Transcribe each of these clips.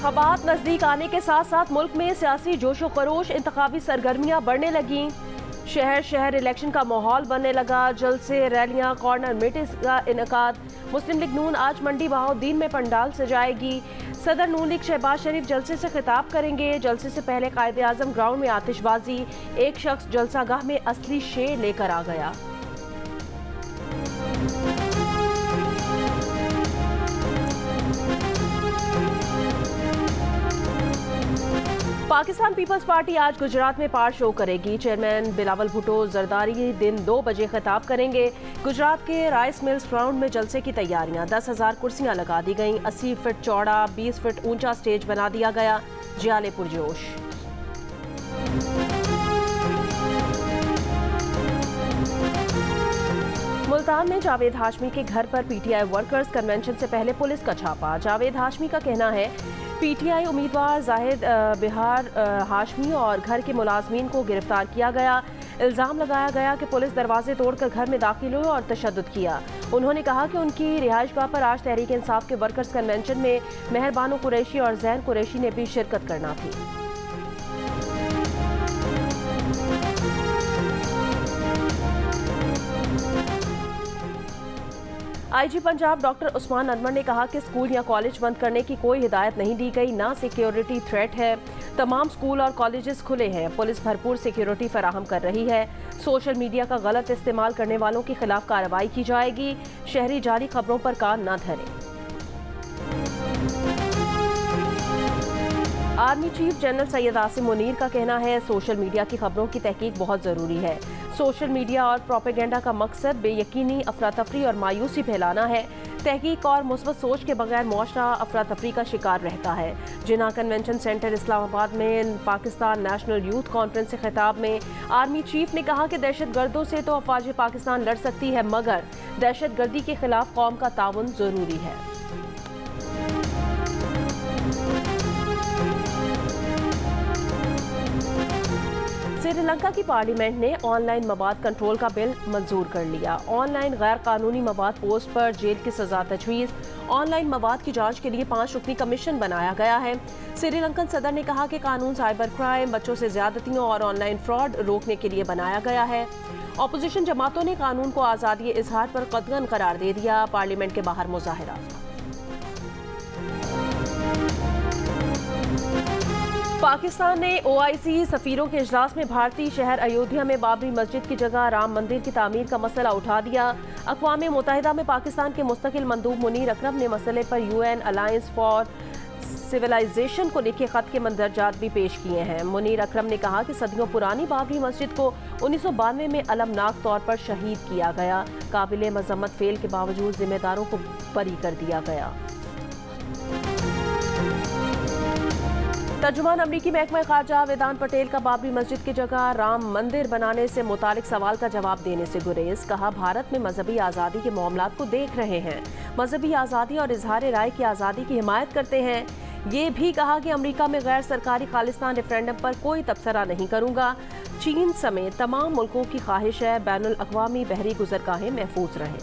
इंतखाबात नजदीक आने के साथ साथ मुल्क में सियासी जोशो खरोश, इंतखाबी सरगर्मियां बढ़ने लगीं। शहर शहर इलेक्शन का माहौल बनने लगा। जलसे, रैलियां, कॉर्नर मीटिंग्स का इनेकाद। मुस्लिम लीग नून आज मंडी बहाउद्दीन में पंडाल सजाएगी। सदर नून लीग शहबाज शरीफ जलसे से खिताब करेंगे। जलसे से पहले कायदे आजम ग्राउंड में आतिशबाजी। एक शख्स जलसागाह में असली शेर लेकर आ गया। पाकिस्तान पीपल्स पार्टी आज गुजरात में पार शो करेगी। चेयरमैन बिलावल भुट्टो जरदारी दिन 2 बजे खिताब करेंगे। गुजरात के राइस मिल्स ग्राउंड में जलसे की तैयारियां। 10,000 कुर्सियां लगा दी गईं। 80 फीट चौड़ा, 20 फीट ऊंचा स्टेज बना दिया गया। जियाले पुरजोश। मुल्तान में जावेद हाशमी के घर पर पीटीआई वर्कर्स कन्वेंशन से पहले पुलिस का छापा। जावेद हाशमी का कहना है पीटीआई उम्मीदवार जाहिद बिहार हाशमी और घर के मुलाजमीन को गिरफ्तार किया गया। इल्ज़ाम लगाया गया कि पुलिस दरवाजे तोड़कर घर में दाखिल हुई और तशद्दुद किया। उन्होंने कहा कि उनकी रिहाइशगाह पर आज तहरीक इंसाफ के वर्कर्स कन्वेंशन में मेहरबानो कुरैशी और जैन कुरैशी ने भी शिरकत करना थी। आईजी पंजाब डॉक्टर उस्मान अनवर ने कहा कि स्कूल या कॉलेज बंद करने की कोई हिदायत नहीं दी गई, ना सिक्योरिटी थ्रेट है। तमाम स्कूल और कॉलेजेस खुले हैं। पुलिस भरपूर सिक्योरिटी फराहम कर रही है। सोशल मीडिया का गलत इस्तेमाल करने वालों के खिलाफ कार्रवाई की जाएगी। शहरी जाली खबरों पर कान न धरें। Army chief general Syed Asim Munir का कहना है सोशल मीडिया की खबरों की तहकीक बहुत ज़रूरी है। सोशल मीडिया और प्रोपेगेंडा का मकसद बेयकीनी, अफरा तफरी और मायूसी फैलाना है। तहकीक और मुस्बत सोच के बगैर मुआशरा अफरा तफरी का शिकार रहता है। जिन्ना कन्वेंशन सेंटर इस्लामाबाद में पाकिस्तान नेशनल यूथ कॉन्फ्रेंस से खिताब में आर्मी चीफ ने कहा कि दहशत गर्दों से तो अफवाज पाकिस्तान लड़ सकती है, मगर दहशत गर्दी के खिलाफ कौम का ताउन ज़रूरी है। श्रीलंका की पार्लियामेंट ने ऑनलाइन मवाद कंट्रोल का बिल मंजूर कर लिया। ऑनलाइन गैर कानूनी मवाद पोस्ट पर जेल की सजा तजवीज़। ऑनलाइन मवाद की जांच के लिए 5 रुकनी कमीशन बनाया गया है। श्रीलंकन सदर ने कहा कि कानून साइबर क्राइम, बच्चों से ज्यादतियों और ऑनलाइन फ्रॉड रोकने के लिए बनाया गया है। अपोजिशन जमातों ने कानून को आज़ादी इजहार पर कतगन करार दे दिया। पार्लियामेंट के बाहर मुजाहरा। पाकिस्तान ने OIC सफीरों के इजलास में भारतीय शहर अयोध्या में बाबरी मस्जिद की जगह राम मंदिर की तामीर का मसला उठा दिया। अक़वाम मुत्तहिदा में पाकिस्तान के मुस्तकिल मंदूब मुनीर अकरम ने मसले पर UN अलायंस फॉर सिविलाइजेशन को लिखे खत के मंदरजात भी पेश किए हैं। मुनीर अकरम ने कहा कि सदियों पुरानी बाबरी मस्जिद को 1992 में अलमनाक तौर पर शहीद किया गया। काबिल मजम्मत फेल के बावजूद जिम्मेदारों को बरी कर दिया गया। तर्जुमान अमरीकी महकमा खारजा वेदांत पटेल का बाबरी मस्जिद की जगह राम मंदिर बनाने से मुतालिक सवाल का जवाब देने से गुरेज। कहा भारत में मजहबी आज़ादी के मामलात को देख रहे हैं। मजहबी आज़ादी और इजहार राय की आज़ादी की हिमायत करते हैं। ये भी कहा कि अमरीका में गैर सरकारी खालिस्तान रेफरेंडम पर कोई तबसरा नहीं करूंगा। चीन समेत तमाम मुल्कों की ख्वाहिश है बैनुल अक़वामी बहरी गुज़रगाहें महफूज रहें।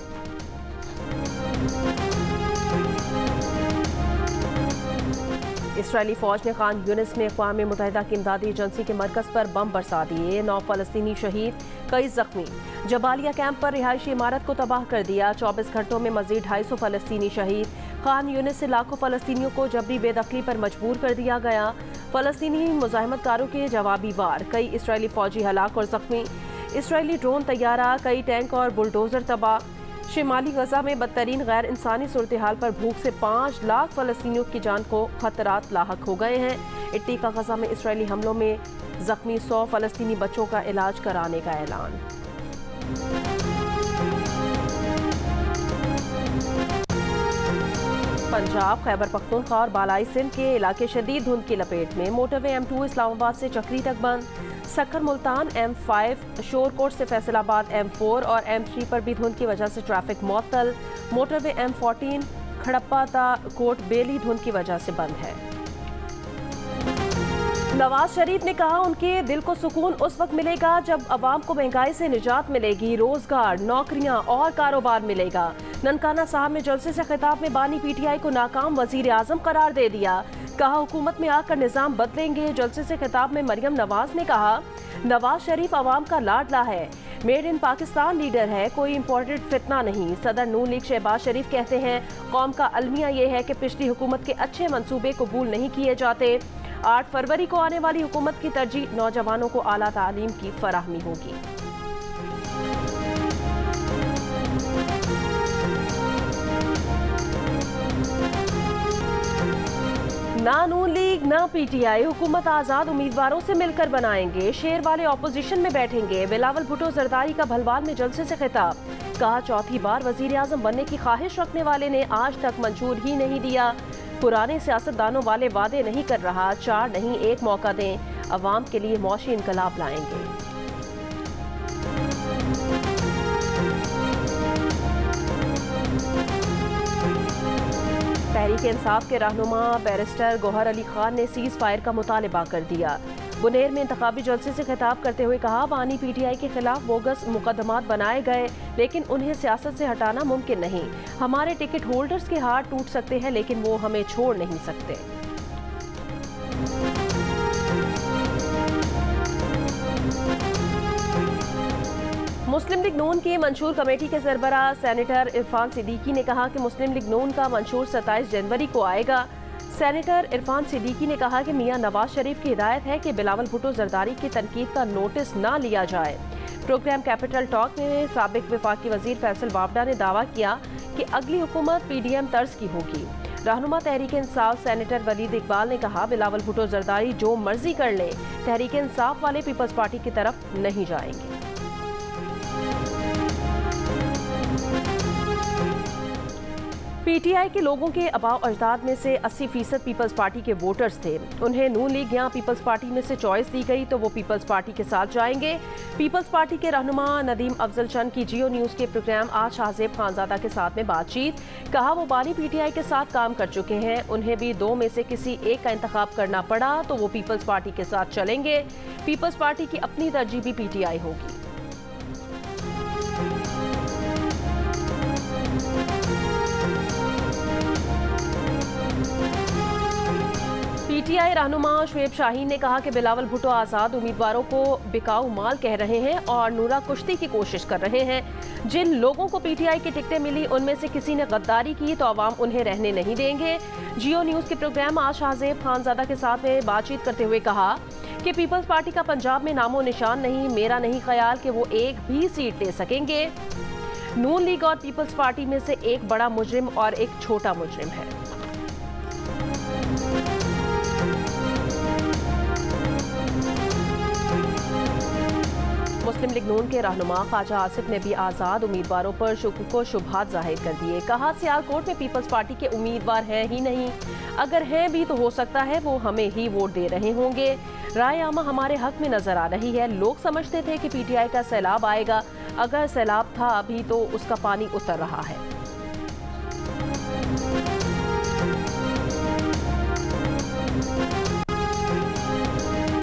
इसराइली फौज ने खान यूनिस में अक़वाम मुत्तहिदा की इमदादी एजेंसी के मरकज़ पर बम बरसा दिए। 9 फ़लस्तीनी शहीद, कई जख्मी। जबालिया कैंप पर रिहायशी इमारत को तबाह कर दिया। 24 घंटों में मज़ीद 250 फ़लस्तीनी शहीद। खान यूनिस से लाखों फ़लस्तीनियों को जबरी बेदखली पर मजबूर कर दिया गया। फ़लस्तीनी मुज़ाहिमतकारों के जवाबी वार, कई इसराइली फ़ौजी हलाक और जख्मी। इसराइली ड्रोन तैयारा, कई टैंक और बुलडोज़र तबाह। शिमाली गजा में बदतरीन गैर इंसानी सूरत हाल पर भूख से 5 लाख फ़लस्तीनियों की जान को खतरात लाहक हो गए हैं। इट्टी का गजा में इसराइली हमलों में जख्मी 100 फ़लस्तीनी बच्चों का इलाज कराने का ऐलान। पंजाब, खैबर पख्तूनख्वा और बालाई सिंध के इलाके शदीद धुंध की लपेट में। मोटरवे M2 इस्लामाबाद से चक्री तक बंद। सक्कर मुल्तान M5, शोरकोट से फैसलाबाद M4 और M3 पर भी धुंध की वजह से ट्रैफिक मुअत्तल। मोटरवे M14 खड़प्पा ता कोट बेली धुंध की वजह से बंद है। नवाज शरीफ ने कहा उनके दिल को सुकून उस वक्त मिलेगा जब अवाम को महंगाई से निजात मिलेगी, रोजगार, नौकरियां और कारोबार मिलेगा। ननकाना साहब में जलसे से खिताब में बानी PTI को नाकाम वजीर आजम करार दे दिया। कहा हुकूमत में आकर निजाम बदलेंगे। जलसे से खिताब में मरियम नवाज ने कहा नवाज शरीफ अवाम का लाडला है, मेड इन पाकिस्तान लीडर है, कोई इंपोर्टेड फितना नहीं। सदर नून लीग शहबाज शरीफ कहते हैं कौम का अलमिया ये है कि पिछली हुकूमत के अच्छे मंसूबे कबूल नहीं किए जाते। 8 फरवरी को आने वाली हुकूमत की तरजीह नौजवानों को आला तालीम की फराहमी होगी। ना नून लीग ना पीटीआई हुकूमत आजाद उम्मीदवारों से मिलकर बनाएंगे, शेर वाले ऑपोजिशन में बैठेंगे। बिलावल भुट्टो जरदारी का भलवाल में जलसे से खिताब, कहा चौथी बार वजीर आजम बनने की ख्वाहिश रखने वाले ने आज तक मंजूर ही नहीं दिया। पुराने सियासतदानों वाले वादे नहीं कर रहा, 4 नहीं 1 मौका दें, अवाम के लिए मौशी इनकलाब लाएंगे। तहरीक इंसाफ के रहनुमा बैरिस्टर गौहर अली खान ने सीज फायर का मुतालबा कर दिया। बुनेर में इंतखाबी जलसे से खिताब करते हुए कहा बानी पीटीआई के खिलाफ बोगस मुकदमात बनाए गए, लेकिन उन्हें सियासत से हटाना मुमकिन नहीं। हमारे टिकट होल्डर्स के हाथ टूट सकते हैं, लेकिन वो हमें छोड़ नहीं सकते। मुस्लिम लीग नून की मंशूर कमेटी के सरबराह सेनेटर इरफान सिद्दीकी ने कहा कि मुस्लिम लीग नून का मंशूर 27 जनवरी को आएगा। सेनेटर इरफान सिद्दीकी ने कहा कि मियां नवाज शरीफ की हिदायत है कि बिलावल भुट्टो जरदारी की तनकीद का नोटिस न लिया जाए। प्रोग्राम कैपिटल टॉक में साबिक वफाकी वजीर फैसल वावडा ने दावा किया कि अगली हुकूमत PDM तर्ज की होगी। रहनुमा तहरीक इंसाफ सेनेटर वलीद इकबाल ने कहा बिलावल भुट्टो जरदारी जो मर्जी कर ले, तहरीक इंसाफ वाले पीपल्स पार्टी की तरफ नहीं जाएंगे। पीटीआई के लोगों के आबाओ अजदाद में से 80% पीपल्स पार्टी के वोटर्स थे। उन्हें नून लीग या पीपल्स पार्टी में से चॉइस दी गई तो वो पीपल्स पार्टी के साथ जाएंगे। पीपल्स पार्टी के रहनुमा नदीम अफजल चंद की जियो न्यूज़ के प्रोग्राम आज शाहजेब खानजादा के साथ में बातचीत, कहा वो बानी पीटीआई के साथ काम कर चुके हैं, उन्हें भी 2 में से किसी एक का इंतखाब करना पड़ा तो वो पीपल्स पार्टी के साथ चलेंगे। पीपल्स पार्टी की अपनी तरजीह भी पीटीआई होगी। पीटीआई रहनुमा शुएब शाहीन ने कहा कि बिलावल भुट्टो आज़ाद उम्मीदवारों को बिकाऊ माल कह रहे हैं और नूरा कुश्ती की कोशिश कर रहे हैं। जिन लोगों को पीटीआई की टिकटें मिली उनमें से किसी ने गद्दारी की तो अवाम उन्हें रहने नहीं देंगे। जियो न्यूज़ के प्रोग्राम आज शाहजेब खानजादा के साथ में बातचीत करते हुए कहा कि पीपल्स पार्टी का पंजाब में नामो निशान नहीं, मेरा नहीं ख्याल कि वो एक भी सीट ले सकेंगे। नून लीग और पीपल्स पार्टी में से एक बड़ा मुजरिम और एक छोटा मुजरिम है। मुस्लिम लीग नून के रहनुमा ख्वाजा आसिफ ने भी आज़ाद उम्मीदवारों पर शुक्को शुबहात जाहिर कर दिए। कहा सियालकोट में पीपल्स पार्टी के उम्मीदवार हैं ही नहीं, अगर हैं भी तो हो सकता है वो हमें ही वोट दे रहे होंगे। राय आमा हमारे हक में नजर आ रही है। लोग समझते थे कि पीटीआई का सैलाब आएगा, अगर सैलाब था अभी तो उसका पानी उतर रहा है।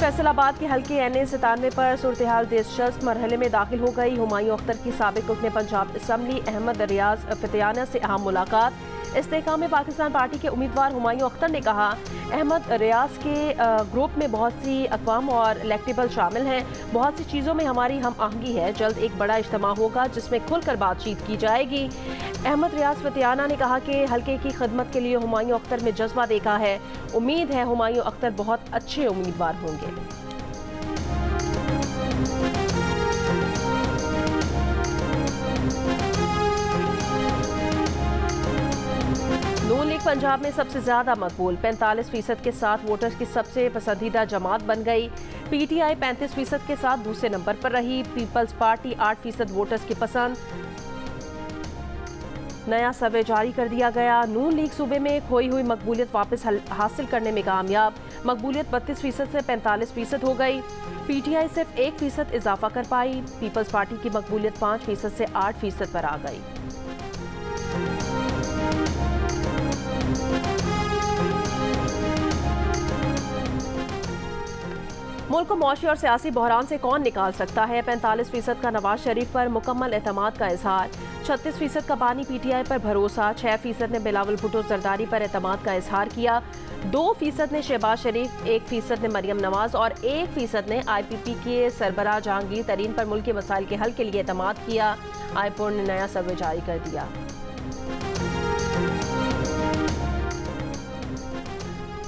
फैसलाबाद के हल्के NA 97 पर सूरत-ए-हाल दिलचस्प मरहले में दाखिल हो गई। हुमायूं अख्तर की साबिक रुकने पंजाब असम्बली अहमद रियाज फतेयाना से अहम मुलाकात। इस्तेहकाम पाकिस्तान पार्टी के उम्मीदवार हुमायूं अख्तर ने कहा अहमद रियाज के ग्रुप में बहुत सी अक़वाम और इलेक्टेबल शामिल हैं, बहुत सी चीज़ों में हमारी हम आहंगी है। जल्द एक बड़ा इज्तिमा होगा जिसमें खुलकर बातचीत की जाएगी। अहमद रियाज फतेयाना ने कहा कि हल्के की खिदमत के लिए हुमायूं अख्तर में जज्बा देखा है, उम्मीद है हुमायूं अख्तर बहुत अच्छे उम्मीदवार होंगे। नून लीग पंजाब में सबसे ज्यादा मकबूल 45% के साथ वोटर्स की सबसे पसंदीदा जमात बन गई। पीटीआई 35% के साथ दूसरे नंबर पर रही। पीपल्स पार्टी 8% वोटर्स की पसंद। नया सर्वे जारी कर दिया गया। नून लीग सूबे में खोई हुई मकबूलियत वापस हासिल करने में कामयाब। मकबूलियत 32% से 45% हो गई। पीटीआई सिर्फ 1% इजाफा कर पाई। पीपल्स पार्टी की मकबूलियत 5% से 8% पर आ गई। मुल्क को मौशी और सियासी बहरान से कौन निकाल सकता है? 45% का नवाज शरीफ पर मुकम्मल एतमाद का इजहार। 36% का बानी पीटीआई पर भरोसा। 6% ने बिलावल भुट्टो जरदारी पर एतमाद का इजहार किया। 2% ने शहबाज शरीफ, 1% ने मरियम नवाज और 1% ने IPP के सरबराह जहांगीर तरीन पर मुल्क के मसाइल के हल के लिए एतमाद किया। आईपोल ने नया सर्वे जारी कर दिया।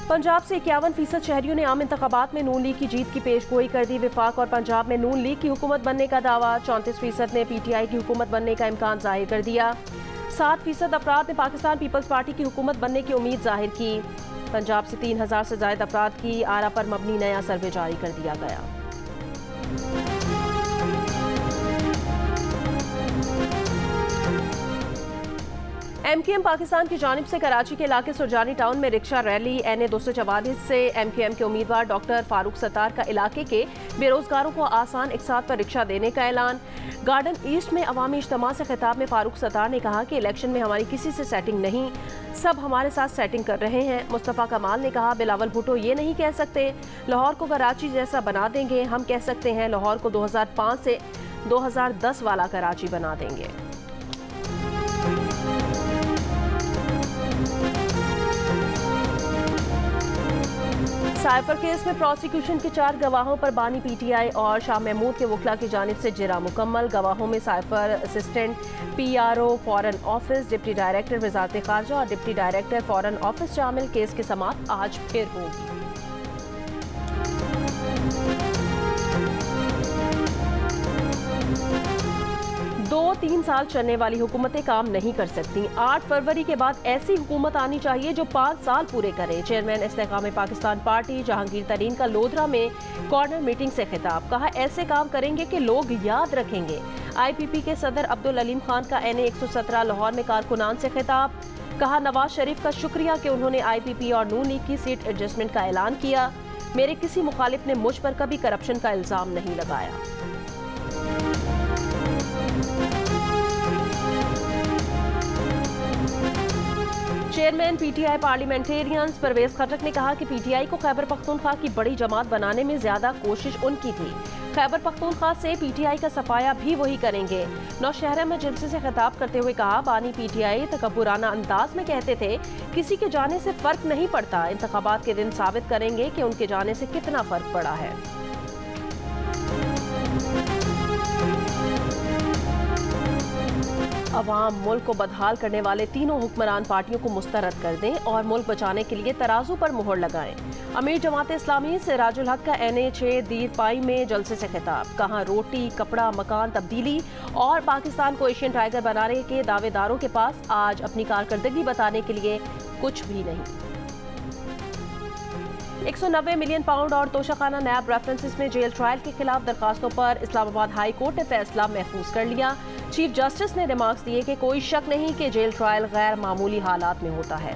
पंजाब से 51% शहरियों ने आम इंतखाबात में नून लीग की जीत की पेशगोई कर दी। विफाक और पंजाब में नून लीग की हुकूमत बनने का दावा। 34% ने PTI की हुकूमत बनने का इम्कान जाहिर कर दिया। 7% अफराद ने पाकिस्तान पीपल्स पार्टी की हुकूमत बनने की उम्मीद जाहिर की। पंजाब से 3000 से ज्यादा अफराद की आरा पर मबनी नया सर्वे जारी कर दिया गया। MQM पाकिस्तान की जानिब से कराची के इलाके सुरजानी टाउन में रिक्शा रैली। NA 244 से MQM के उम्मीदवार डॉक्टर फारूक सत्तार का इलाके के बेरोजगारों को आसान इकसात पर रिक्शा देने का ऐलान। गार्डन ईस्ट में अवामी इज्तिमा से खिताब में फारूक सत्तार ने कहा कि इलेक्शन में हमारी किसी से सेटिंग नहीं, सब हमारे साथ सेटिंग कर रहे हैं। मुस्तफ़ा कमाल ने कहा, बिलावल भुट्टो ये नहीं कह सकते लाहौर को कराची जैसा बना देंगे, हम कह सकते हैं लाहौर को 2005 से 2010 वाला कराची बना देंगे। साइफर केस में प्रोसिक्यूशन के 4 गवाहों पर बानी PTI और शाह महमूद के वकला की जानिब से जिरा मुकम्मल। गवाहों में cipher assistant PRO foreign office, deputy director वजारत खारजा और डिप्टी डायरेक्टर फॉरेन ऑफिस शामिल। केस की समाअत आज फिर होगी। 2-3 साल चलने वाली हुकूमतें काम नहीं कर सकती। 8 फरवरी के बाद ऐसी हुकूमत आनी चाहिए जो 5 साल पूरे करे। चेयरमैन इस्तेकाम पाकिस्तान पार्टी जहांगीर तरीन का लोधरा में कॉर्नर मीटिंग से खिताब। कहा, ऐसे काम करेंगे कि लोग याद रखेंगे। IPP के सदर अब्दुल अलीम खान का NA 117 लाहौर में कारकुनान से खिताब। कहा, नवाज शरीफ का शुक्रिया कि उन्होंने IPP और नून लीग की सीट एडजस्टमेंट का ऐलान किया। मेरे किसी मुखालिफ ने मुझ पर कभी करप्शन का इल्जाम नहीं लगाया। चेयरमैन PTI पार्लियामेंटेरियंस परवेज खटक ने कहा कि PTI को खैबर पख्तूनख्वा की बड़ी जमात बनाने में ज्यादा कोशिश उनकी थी। खैबर पख्तूनख्वा से PTI का सफाया भी वही करेंगे। नौशहरा में जलसे से खिताब करते हुए कहा, बानी PTI तकब्बुराना अंदाज में कहते थे किसी के जाने से फर्क नहीं पड़ता। इंतखाबात के दिन साबित करेंगे कि उनके जाने से कितना फर्क पड़ा है। अवाम मुल्क को बदहाल करने वाले तीनों हुक्मरान पार्टियों को मुस्तरद कर दें और मुल्क बचाने के लिए तराजू पर मुहर लगाएं। अमीर जमात इस्लामी सिराजुल हक का NA 6 दीरपाई में जलसे से खिताब। कहा, रोटी, कपड़ा, मकान तब्दीली और पाकिस्तान को एशियन टाइगर बनाने के दावेदारों के पास आज अपनी कारकर्दगी बताने के लिए कुछ भी नहीं। 190 मिलियन पाउंड और तोशाखाना नैब रेफरेंसेस में जेल ट्रायल के खिलाफ दरखास्तों पर इस्लामाबाद हाई कोर्ट ने फैसला महफूज कर लिया। चीफ जस्टिस ने रिमार्क्स दिए कि कोई शक नहीं कि जेल ट्रायल गैर मामूली हालात में होता है।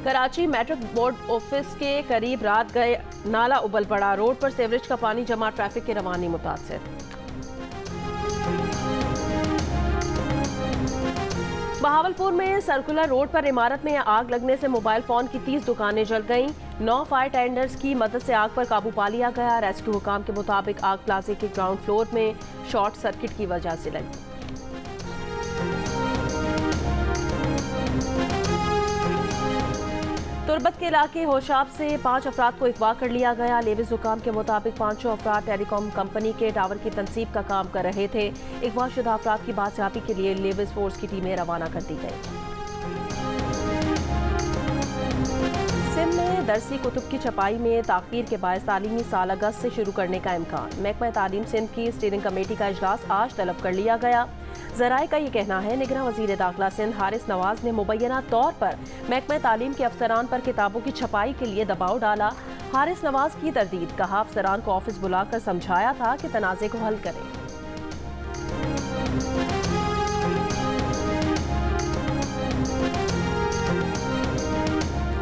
कराची मैट्रिक बोर्ड ऑफिस के करीब रात गए नाला उबल पड़ा। रोड पर सीवरेज का पानी जमा, ट्रैफिक की रवानी मुतासिर। बहावलपुर में सर्कुलर रोड पर इमारत में आग लगने से मोबाइल फोन की 30 दुकानें जल गईं। 9 फायर टेंडर्स की मदद से आग पर काबू पा लिया गया। रेस्क्यू हुकाम के मुताबिक आग प्लाजे के ग्राउंड फ्लोर में शॉर्ट सर्किट की वजह से लगी। तुरबत के इलाके होशाब से 5 अफराद को अगवा कर लिया गया। लेविस हुकाम के मुताबिक 500 अफराद टेलीकॉम कंपनी के टावर की तनसीब का काम कर रहे थे। अगवा शुदा अफराद की बादशाही के लिए लेविस फोर्स की टीमें रवाना कर दी गई। सिंध में दरसी कुतुब की छपाई में ताखीर के बायस तालीमी साल अगस्त से शुरू करने का इम्कान। महकमा तालीम सिंध की स्टीयरिंग कमेटी का इजलास आज तलब कर लिया गया। ज़राए का ये कहना है, निगरान वज़ीर दाखिला सिंध हारिस नवाज ने मुबैना तौर पर महकमा तालीम के अफसरान पर किताबों की छपाई के लिए दबाव डाला। हारिस नवाज की तरदीद। कहा, अफसरान को ऑफिस बुलाकर समझाया था कि तनाज़े को हल करें।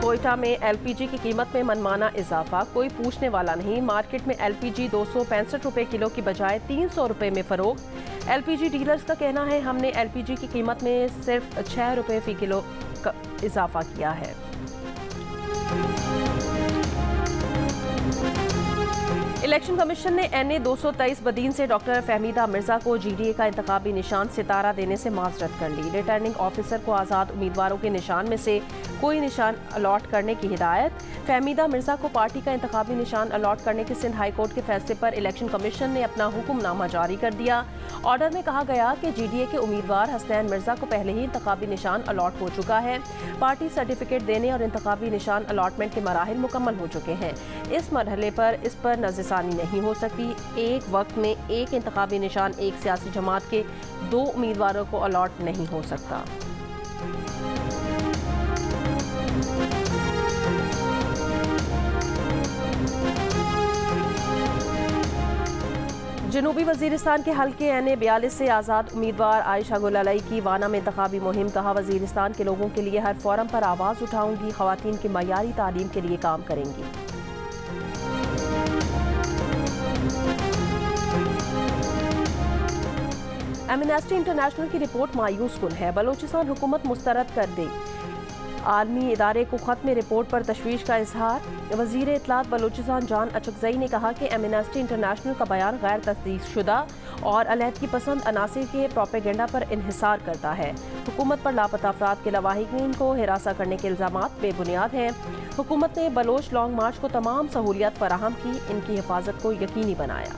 कोयटा में LPG की कीमत में मनमाना इजाफा, कोई पूछने वाला नहीं। मार्केट में LPG 265 रुपए किलो की बजाय 300 रुपए में फरोख्त। LPG डीलर्स का कहना है, हमने LPG की कीमत में सिर्फ 6 रुपए फी किलो का इजाफा किया है। इलेक्शन कमीशन ने NA 223 बदीन से डॉक्टर फहमीदा मिर्जा को GDA का इंतखाबी निशान सितारा देने से माजरत कर ली। रिटर्निंग ऑफिसर को आज़ाद उम्मीदवारों के निशान में से कोई निशान अलॉट करने की हिदायत। फहमीदा मिर्जा को पार्टी का इंतखाबी निशान अलॉट करने के सिंध हाई कोर्ट के फैसले पर इलेक्शन कमीशन ने अपना हुक्मनामा जारी कर दिया। ऑर्डर में कहा गया कि GDA के उम्मीदवार हसनैन मिर्जा को पहले ही इंतखाबी निशान अलॉट हो चुका है। पार्टी सर्टिफिकेट देने और इंतखाबी निशान अलॉटमेंट के मराहिल मुकम्मल हो चुके हैं। इस मरहले पर इस पर नज़रसानी नहीं हो सकती। एक वक्त में एक इंतखाबी निशान एक सियासी जमात के 2 उम्मीदवारों को अलॉट नहीं हो सकता। जनूबी वजीरिस्तान के हल्के NA 42 से आज़ाद उम्मीदवार आयशा गुल अलई की वाना में इंतखाबी मुहिम। कहा, वजीरिस्तान के लोगों के लिए हर फोरम पर आवाज़ उठाऊंगी, ख़वातीन की मयारी तालीम के लिए काम करेंगी। एमनेस्टी इंटरनेशनल की रिपोर्ट मायूस कुन है। बलोचिस्तान हुकूमत मुस्तरद कर दी। आलमी इदारे को खत में रिपोर्ट पर तशवीश का इजहार। वज़ीर इत्तलात बलोचिस्तान जान अचकज़ई ने कहा कि एमनेस्टी इंटरनेशनल का बयान गैर तस्दीक शुदा और अलहदगी पसंद अनासिर के प्रोपेगेंडा पर इन्हिसार करता है। हुकूमत पर लापता अफराद के लवाहिकीन को हिरासा करने के इल्ज़ामात बेबुनियाद हैं। हुकूमत ने बलोच लॉन्ग मार्च को तमाम सहूलियात फराहम की, इनकी हिफाजत को यकीनी बनाया।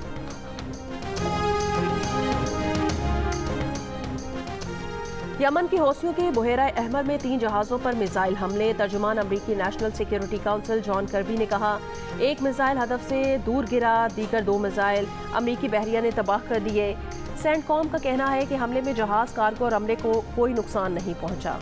यमन की हौसियों के बुहेरा अहमर में 3 जहाज़ों पर मिसाइल हमले। तर्जुमान अमरीकी national security council John Kirby ने कहा, एक मिसाइल हदफ से दूर गिरा, दीगर 2 मिसाइल अमरीकी बहरिया ने तबाह कर दिए। सेंटकॉम का कहना है कि हमले में जहाज़, कार्गो और अमले को कोई नुकसान नहीं पहुंचा।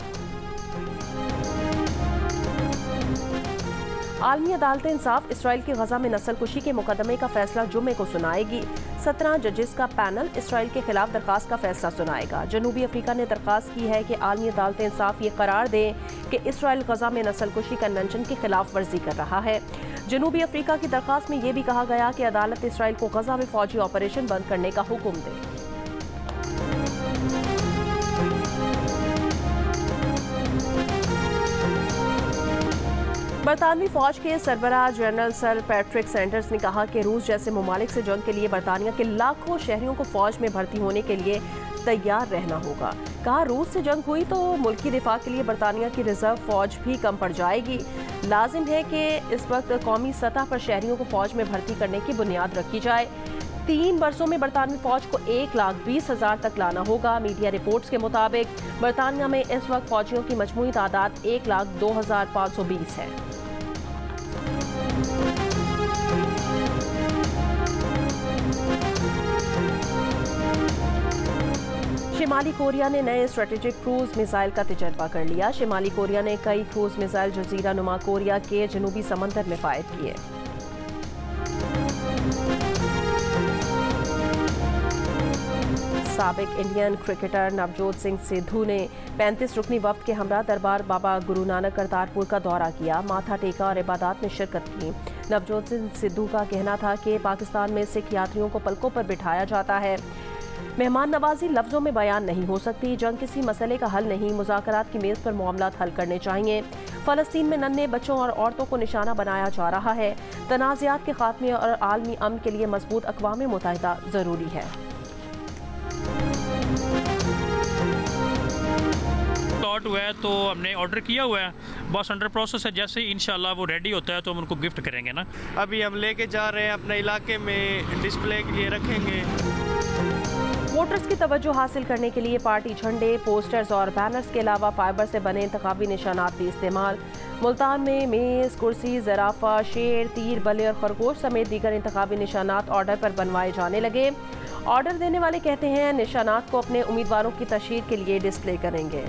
आलमी अदालत इंसाफ इसराइल की गजा में नस्लकुशी के मुकदमे का फैसला जुम्मे को सुनाएगी। 17 जजेस का पैनल इसराइल के खिलाफ दरखास्त का फैसला सुनाएगा। जनूबी अफ्रीका ने दरखास्त की है कि आलमी अदालत इंसाफ ये करार दे कि इसराइल गजा में नस्लकुशी कन्वेंशन की खिलाफ वर्जी कर रहा है। जनूबी अफ्रीका की दरखास्त में यह भी कहा गया कि अदालत इसराइल को गजा में फौजी ऑपरेशन बंद करने का हुक्म दे। बरतानवी फौज के सरबराह जनरल सर पैट्रिक सेंडर्स ने कहा कि रूस जैसे ममालिक से जंग के लिए बरतानिया के लाखों शहरियों को फौज में भर्ती होने के लिए तैयार रहना होगा। कहा, रूस से जंग हुई तो मुल्की दिफा के लिए बरतानिया की रिजर्व फौज भी कम पड़ जाएगी। लाजिम है कि इस वक्त कौमी सतह पर शहरियों को फौज में भर्ती करने की बुनियाद रखी जाए। 3 बरसों में बरतानवी फौज को 1,20,000 तक लाना होगा। मीडिया रिपोर्ट्स के मुताबिक बरतानिया में इस वक्त फौजियों की मजमूई तादाद 1,02,520 है। शिमाली कोरिया ने नए स्ट्रेटेजिक क्रूज मिसाइल का तजर्बा कर लिया। शिमाली कोरिया ने कई क्रूज मिसाइल जजीरा नुमा कोरिया के जनूबी समंदर में फायर किए। साबिक इंडियन क्रिकेटर नवजोत सिंह सिद्धू ने 35 रुकनी वफ्द के हमरा दरबार बाबा गुरु नानक करतारपुर का दौरा किया, माथा टेका और इबादत में शिरकत की। नवजोत सिंह सिद्धू का कहना था कि पाकिस्तान में सिख यात्रियों को पलकों पर बिठाया जाता है। मेहमान नवाजी लफ्जों में बयान नहीं हो सकती। जंग किसी मसले का हल नहीं, मुज़ाकरात की मेज़ पर मामलात हल करने चाहिए। फ़लस्तीन में नन्हे बच्चों और औरतों को निशाना बनाया जा रहा है। तनाज़ात के खात्मे और आलमी अमन के लिए मजबूत अक़वाम मुत्तहिदा ज़रूरी है। स्टार्ट हुआ है तो हमने ऑर्डर किया हुआ है, बस अंडर प्रोसेस है। जैसे ही इंशाल्लाह वो रेडी होता है तो हम उनको गिफ्ट करेंगे ना। अभी हम लेके जा रहे हैं, अपने इलाके में डिस्प्ले के लिए रखेंगे। वोटर्स की तवज्जो हासिल करने के लिए पार्टी झंडे, पोस्टर्स और बैनर्स के अलावा फाइबर से बने इंतखाबी निशानात भी इस्तेमाल। मुल्तान में मेज़, कुर्सी, ज़राफ़ा, शेर, तीर, बल्ले और खरगोश समेत दीगर इंतखाबी निशानात ऑर्डर पर बनवाए जाने लगे। ऑर्डर देने वाले कहते हैं निशानात को अपने उम्मीदवारों की तशहीर के लिए डिस्प्ले करेंगे।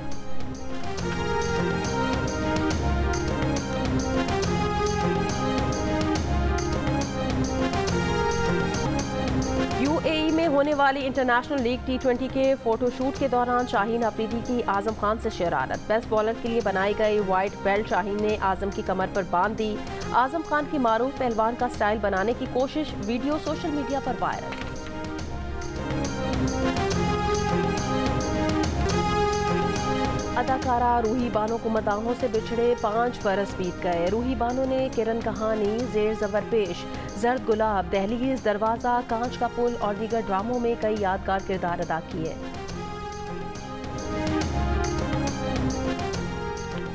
UAE में होने वाली इंटरनेशनल लीग T20 के फोटोशूट के दौरान शाहीन अफरीदी की आजम खान से शरारत। बेस्ट बॉलर के लिए बनाई गई वाइट बेल्ट शाहीन ने आजम की कमर पर बांध दी। आजम खान की मारूफ पहलवान का स्टाइल बनाने की कोशिश, वीडियो सोशल मीडिया पर वायरल। अदाकारा रूही बानो को मदाहों से बिछड़े 5 बरस बीत गए। रूही बानो ने किरण कहानी जेर ज़बर पेश जर्द गुलाब, दहलीज, दरवाजा, कांच का पुल और दीगर ड्रामों में कई यादगार किरदार अदा किए।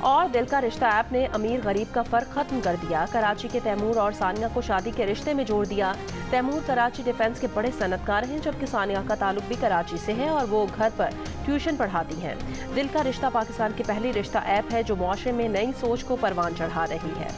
और दिल का रिश्ता ऐप ने अमीर गरीब का फर्क खत्म कर दिया। कराची के तैमूर और सानिया को शादी के रिश्ते में जोड़ दिया। तैमूर कराची डिफेंस के बड़े सनतकार हैं, जबकि सानिया का ताल्लुक भी कराची से है और वो घर पर ट्यूशन पढ़ाती हैं। दिल का रिश्ता पाकिस्तान की पहली रिश्ता ऐप है जो मुआशरे में नई सोच को परवान चढ़ा रही है।